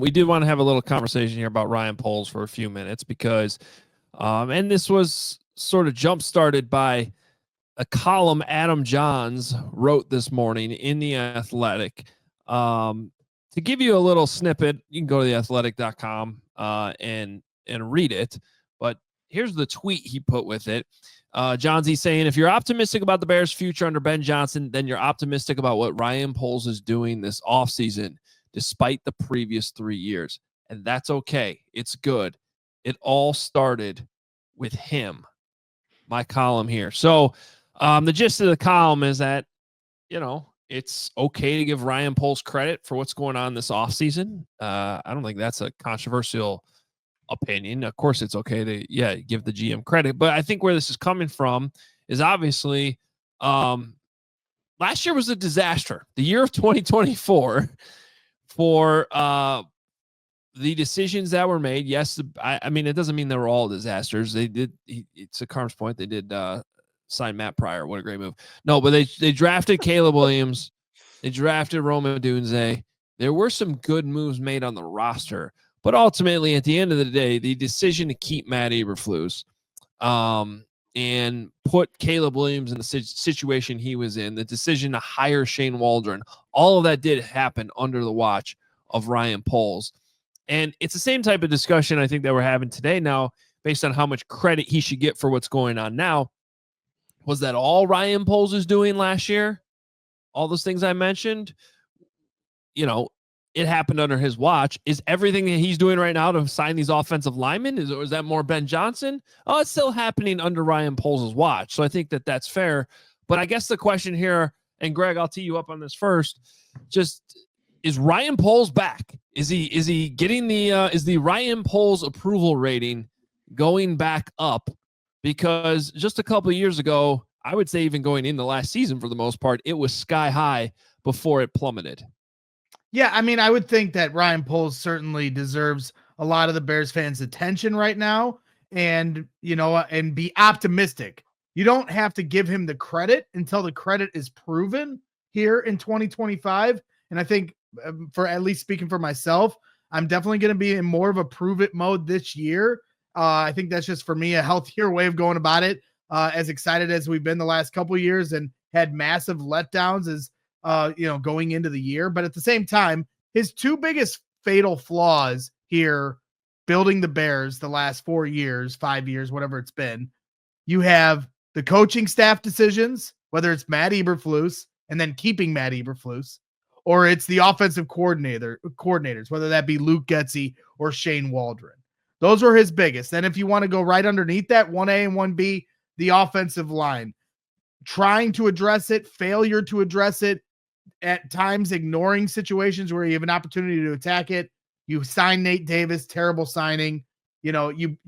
we did want to have a little conversation here about Ryan Poles for a few minutes because, and this was sort of jump started by a column Adam Johns wrote this morning in The Athletic. To give you a little snippet, you can go to theathletic.com and read it. But here's the tweet he put with it. Johnsy saying, if you're optimistic about the Bears' future under Ben Johnson, then you're optimistic about what Ryan Poles is doing this offseason, despite the previous 3 years. And that's okay. It's good. It all started with him. My column here. So the gist of the column is that, you know, it's okay to give Ryan Poles credit for what's going on this offseason. I don't think that's a controversial opinion. Of course, it's okay to, give the GM credit. But I think where this is coming from is obviously last year was a disaster. The year of 2024 for the decisions that were made. Yes, I mean, it doesn't mean they were all disasters. They did, to Carm's point, they did sign Matt Pryor. What a great move. No, but they drafted Caleb Williams. They drafted Rome Odunze. There were some good moves made on the roster. But ultimately, at the end of the day, the decision to keep Matt Eberflus and put Caleb Williams in the situation he was in, the decision to hire Shane Waldron, all of that did happen under the watch of Ryan Poles. And it's the same type of discussion I think that we're having today now, based on how much credit he should get for what's going on now. Was that all Ryan Poles was doing last year? All those things I mentioned, you know, it happened under his watch. Is everything that he's doing right now to sign these offensive linemen? Or is that more Ben Johnson? Oh, it's still happening under Ryan Poles' watch. So I think that that's fair. But I guess the question here, and Greg, I'll tee you up on this first. Just, is Ryan Poles back? Is he getting is the Ryan Poles approval rating going back up? Because just a couple of years ago, I would say even going into last season for the most part, it was sky high before it plummeted. Yeah, I mean, I would think that Ryan Poles certainly deserves a lot of the Bears fans' attention right now, and, you know, and be optimistic. You don't have to give him the credit until the credit is proven here in 2025. And I think, for at least speaking for myself, I'm definitely going to be in more of a prove it mode this year. I think that's just, for me, a healthier way of going about it. As excited as we've been the last couple of years and had massive letdowns as, going into the year. But at the same time, his two biggest fatal flaws here, building the Bears the last 4 years, 5 years, whatever it's been, you have the coaching staff decisions, whether it's Matt Eberflus and then keeping Matt Eberflus, or it's the offensive coordinators, whether that be Luke Getsy or Shane Waldron. Those are his biggest. Then if you want to go right underneath that, 1A and 1B, the offensive line. Trying to address it, failure to address it, at times ignoring situations where you have an opportunity to attack it. You sign Nate Davis, terrible signing. You know, you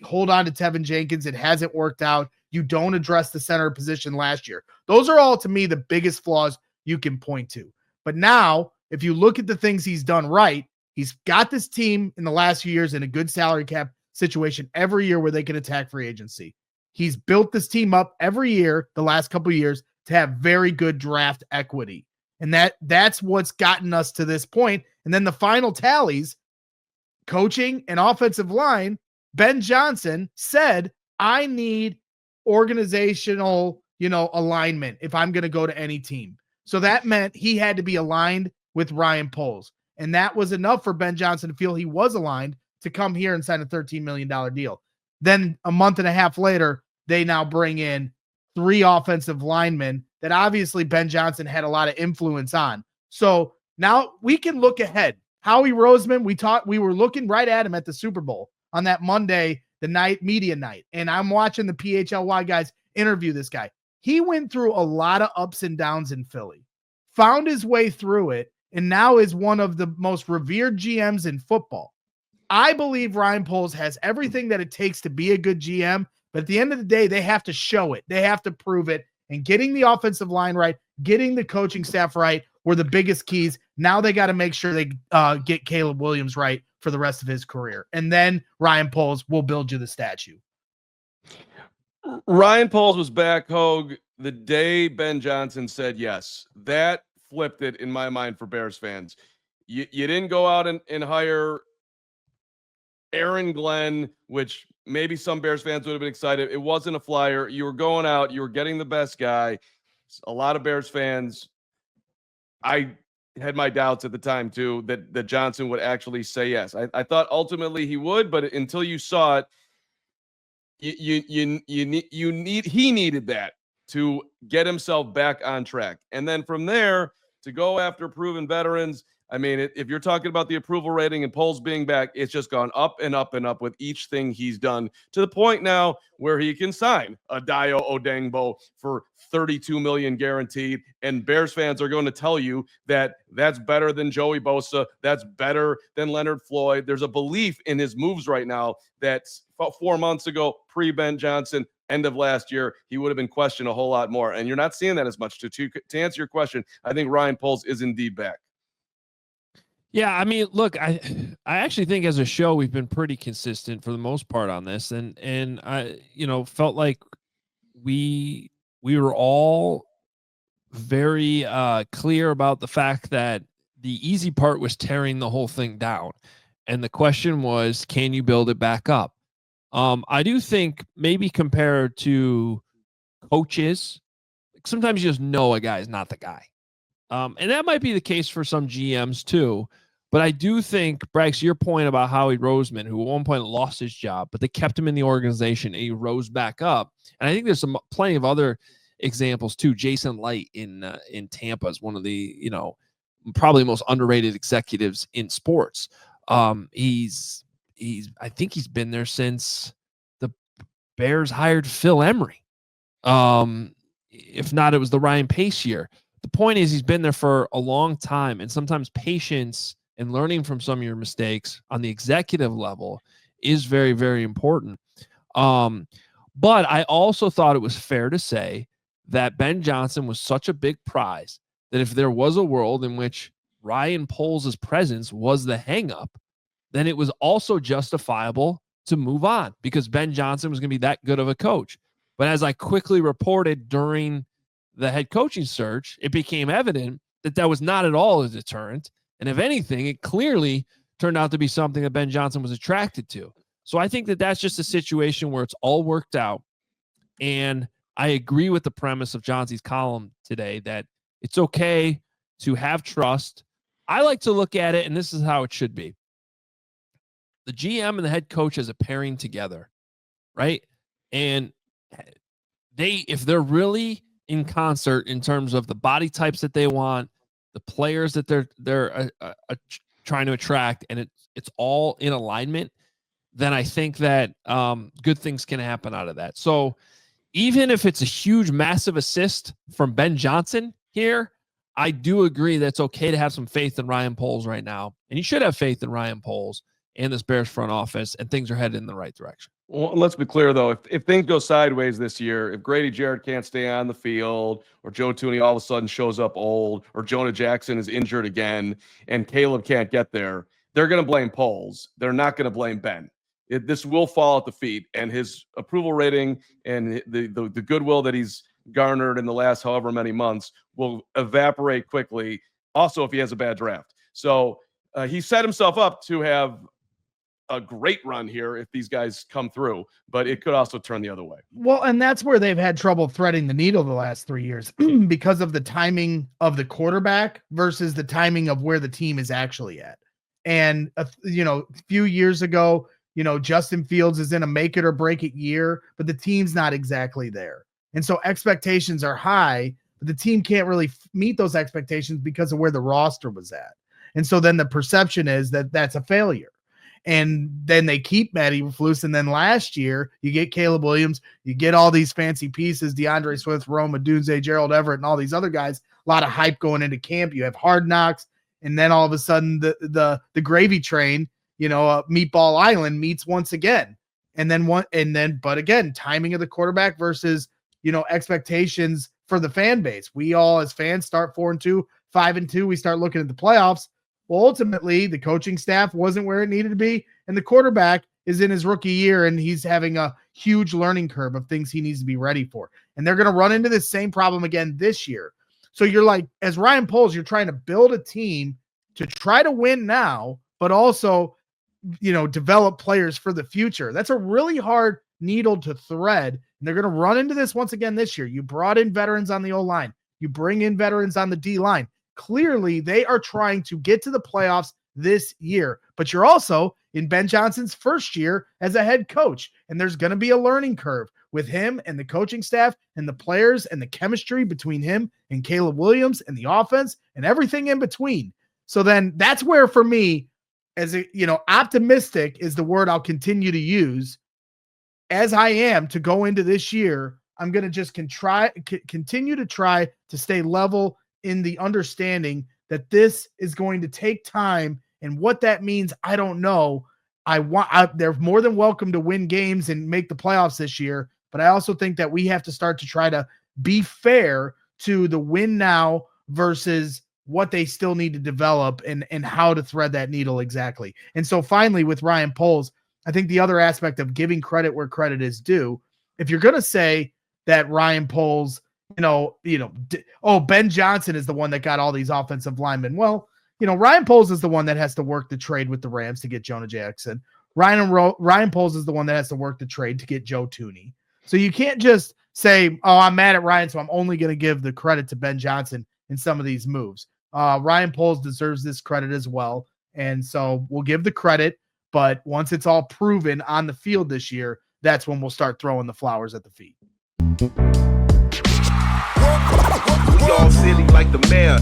hold on to Tevin Jenkins. It hasn't worked out. You don't address the center position last year. Those are all, to me, the biggest flaws you can point to. But now, if you look at the things he's done right, he's got this team in the last few years in a good salary cap situation every year where they can attack free agency. He's built this team up every year, the last couple of years, to have very good draft equity. And that's what's gotten us to this point. And then the final tallies, coaching and offensive line, Ben Johnson said, I need organizational, alignment if I'm going to go to any team. So that meant he had to be aligned with Ryan Poles. And that was enough for Ben Johnson to feel he was aligned to come here and sign a $13 million deal. Then a month and a half later, they now bring in 3 offensive linemen that obviously Ben Johnson had a lot of influence on. So now we can look ahead. Howie Roseman, we were looking right at him at the Super Bowl on that Monday, the media night. And I'm watching the PHLY guys interview this guy. He went through a lot of ups and downs in Philly, found his way through it, and now is one of the most revered GMs in football. I believe Ryan Poles has everything that it takes to be a good GM, but at the end of the day, they have to show it. They have to prove it. And getting the offensive line right, getting the coaching staff right were the biggest keys. Now they got to make sure they get Caleb Williams right for the rest of his career. And then Ryan Poles will build you the statue. Ryan Poles was back, Hogue, the day Ben Johnson said yes. That flipped it in my mind for Bears fans. You didn't go out and hire Aaron Glenn, which maybe some Bears fans would have been excited. It wasn't a flyer. You were going out. You were getting the best guy. A lot of Bears fans, I had my doubts at the time too that Johnson would actually say yes. I thought ultimately he would, but until you saw it, he needed that to get himself back on track. And then from there to go after proven veterans. I mean, if you're talking about the approval rating and polls being back, it's just gone up and up and up with each thing he's done, to the point now where he can sign a Dio Odengbo for $32 million guaranteed. And Bears fans are going to tell you that that's better than Joey Bosa. That's better than Leonard Floyd. There's a belief in his moves right now that 4 months ago, pre-Ben Johnson, end of last year, he would have been questioned a whole lot more. And you're not seeing that as much. To answer your question, I think Ryan Poles is indeed back. Yeah, I mean, look, I actually think as a show we've been pretty consistent for the most part on this, and I, felt like we were all very clear about the fact that the easy part was tearing the whole thing down, and the question was, can you build it back up? I do think maybe compared to coaches, sometimes you just know a guy is not the guy, and that might be the case for some GMs too. But I do think, Brax, your point about Howie Roseman, who at one point lost his job, but they kept him in the organization and he rose back up. And I think there's plenty of other examples too. Jason Light in Tampa is one of the, probably most underrated executives in sports. I think he's been there since the Bears hired Phil Emery. If not, it was the Ryan Pace year. The point is he's been there for a long time, and sometimes patience and learning from some of your mistakes on the executive level is very, very important. But I also thought it was fair to say that Ben Johnson was such a big prize that if there was a world in which Ryan Poles' presence was the hang-up, then it was also justifiable to move on because Ben Johnson was going to be that good of a coach. But as I quickly reported during the head coaching search, it became evident that that was not at all a deterrent. And if anything, it clearly turned out to be something that Ben Johnson was attracted to. So I think that that's just a situation where it's all worked out. And I agree with the premise of Johnson's column today that it's okay to have trust. I like to look at it, and this is how it should be. The GM and the head coach as a pairing together, right? And if they're really in concert in terms of the body types that they want, the players that they're trying to attract, and it's all in alignment, then I think that good things can happen out of that. So even if it's a huge, massive assist from Ben Johnson here, I do agree that it's okay to have some faith in Ryan Poles right now. And you should have faith in Ryan Poles and this Bears front office, and things are headed in the right direction. Well, let's be clear, though. If things go sideways this year, if Grady Jarrett can't stay on the field, or Joe Tooney all of a sudden shows up old, or Jonah Jackson is injured again, and Caleb can't get there, they're going to blame Poles. They're not going to blame Ben. This will fall at the feet, and his approval rating and the goodwill that he's garnered in the last however many months will evaporate quickly. Also, if he has a bad draft. So he set himself up to have a great run here if these guys come through, but it could also turn the other way. Well, and that's where they've had trouble threading the needle the last 3 years because of the timing of the quarterback versus the timing of where the team is actually at. And, a few years ago, Justin Fields is in a make it or break it year, but the team's not exactly there. And so expectations are high, but the team can't really meet those expectations because of where the roster was at. And so then the perception is that that's a failure. And then they keep Matty Eberflus. And then last year, you get Caleb Williams, you get all these fancy pieces, DeAndre Swift, Rome Odunze, Gerald Everett, and all these other guys. A lot of hype going into camp. You have Hard Knocks, and then all of a sudden the gravy train, Meatball Island meets once again. But again, timing of the quarterback versus expectations for the fan base. We all as fans start 4-2, 5-2. We start looking at the playoffs. Well, ultimately, the coaching staff wasn't where it needed to be, and the quarterback is in his rookie year, and he's having a huge learning curve of things he needs to be ready for. And they're going to run into this same problem again this year. So you're like, as Ryan Poles, you're trying to build a team to try to win now, but also, develop players for the future. That's a really hard needle to thread. And they're going to run into this once again this year. You brought in veterans on the O-line. You bring in veterans on the D-line. Clearly, they are trying to get to the playoffs this year. But you're also in Ben Johnson's first year as a head coach. And there's going to be a learning curve with him and the coaching staff and the players and the chemistry between him and Caleb Williams and the offense and everything in between. So then that's where, for me, optimistic is the word I'll continue to use. As I am to go into this year, I'm going to just continue to try to stay level in the understanding that this is going to take time, and what that means, I don't know. They're more than welcome to win games and make the playoffs this year, but I also think that we have to start to try to be fair to the win now versus what they still need to develop and how to thread that needle exactly. And so finally, with Ryan Poles, I think the other aspect of giving credit where credit is due, if you're going to say that Ryan Poles, Ben Johnson is the one that got all these offensive linemen. Well, Ryan Poles is the one that has to work the trade with the Rams to get Jonah Jackson. Ryan Poles is the one that has to work the trade to get Joe Thuney. So you can't just say, oh, I'm mad at Ryan, so I'm only going to give the credit to Ben Johnson in some of these moves. Ryan Poles deserves this credit as well. And so we'll give the credit, but once it's all proven on the field this year, that's when we'll start throwing the flowers at the feet. We all silly like the mayor.